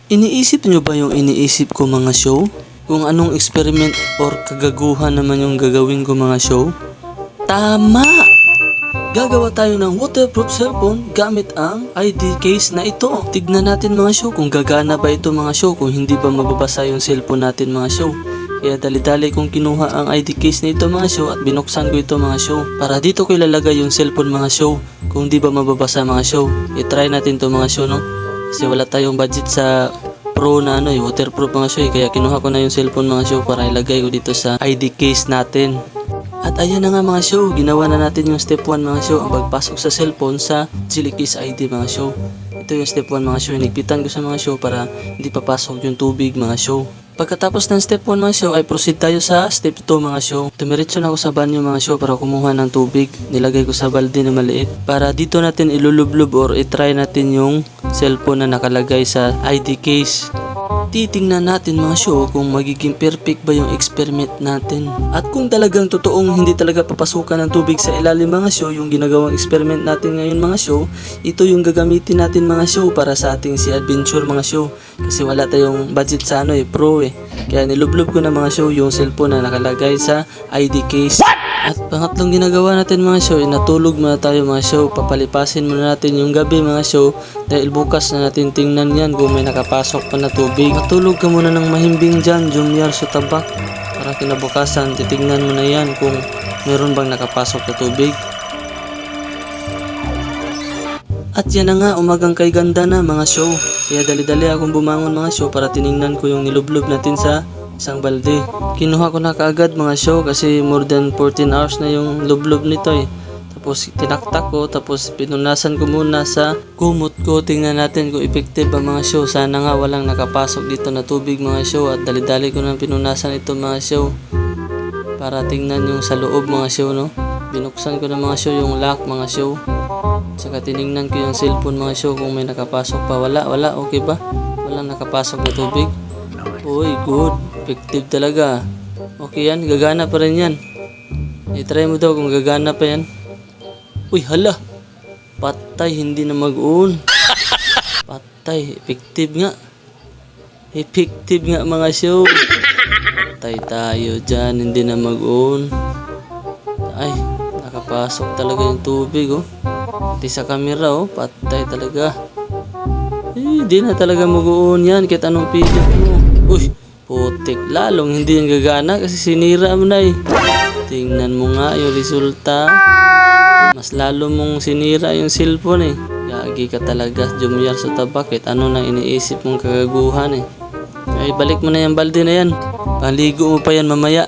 Iniisip nyo ba yung iniisip ko mga show? Kung anong experiment or kagaguhan naman yung gagawin ko mga show? Tama! Gagawa tayo ng waterproof cellphone gamit ang ID case na ito. Tignan natin mga show kung gagana ba ito mga show, kung hindi ba mababasa yung cellphone natin mga show. Kaya dali-dali kong kinuha ang ID case na ito mga show at binuksan ko ito mga show. Para dito ko ilalagay yung cellphone mga show, kung di ba mababasa mga show. I-try natin to mga show no. Kasi wala tayong budget sa pro na waterproof mga show kaya kinuha ko na yung cellphone mga show para ilagay ko dito sa ID case natin. At ayan na nga mga show, ginawa na natin yung step 1 mga show, ang pagpasok sa cellphone sa Jelly Case ID mga show. Ito yung step 1 mga show, hinigpitan ko sa mga show para hindi papasok yung tubig mga show. Pagkatapos ng step 1 mga show ay proceed tayo sa step 2 mga show. Tumiretso na ako sa banyo mga show para kumuha ng tubig. Nilagay ko sa balde na maliit para dito natin ilulublob or itry natin yung cellphone na nakalagay sa ID case. Titingnan natin mga show kung magiging perfect ba yung experiment natin. At kung talagang totoong hindi talaga papasukan ng tubig sa ilalim mga show yung ginagawang experiment natin ngayon mga show, ito yung gagamitin natin mga show para sa ating si adventure mga show. Kasi wala tayong budget sa pro Kaya nilublob ko na mga show yung cellphone na nakalagay sa ID case. At pangatlong ginagawa natin mga show, natulog muna tayo mga show. Papalipasin muna natin yung gabi mga show dahil bukas na natin tingnan yan kung may nakapasok pa na tubig. Matulog ka muna ng mahimbing dyan, Junior Sutabak, para kinabukasan titingnan mo na yan kung meron bang nakapasok na tubig. At yan na nga, umagang kay ganda na mga show. Kaya dali-dali akong bumangon mga show para tiningnan ko yung nilublob natin sa isang balde. Kinuha ko na kaagad mga show kasi more than 14 hours na yung lublob nito Tapos tinaktak ko, tapos pinunasan ko muna sa kumot ko. Tingnan natin kung effective ba mga show. Sana nga walang nakapasok dito na tubig mga show. At dali-dali ko na pinunasan ito mga show para tingnan yung sa loob mga show no. Binuksan ko na mga show yung lock mga show. Saka tiningnan ko yung cellphone mga show kung may nakapasok pa. Wala, okay ba? Walang nakapasok na tubig. Uy, good. Effective talaga. Okay yan, gagana pa rin yan. I-try mo daw kung gagana pa yan. Uy, hala. Patay, hindi na mag-on. Patay, effective nga. Effective nga mga show. Patay tayo dyan, hindi na mag-on. Ay, nakapasok talaga yung tubig Pati sa camera patay talaga. Hindi na talaga mag-on yan kahit anong pilit mo. Uy, putik, lalong hindi yan gagana kasi sinira mo na Tingnan mo nga yung resulta. Mas lalo mong sinira yung cellphone Gagi ka talaga, Junior Sutabak, kahit ano nang iniisip mong kagaguhan Ay, balik mo na yung balde na yan. Paligo mo pa yan mamaya.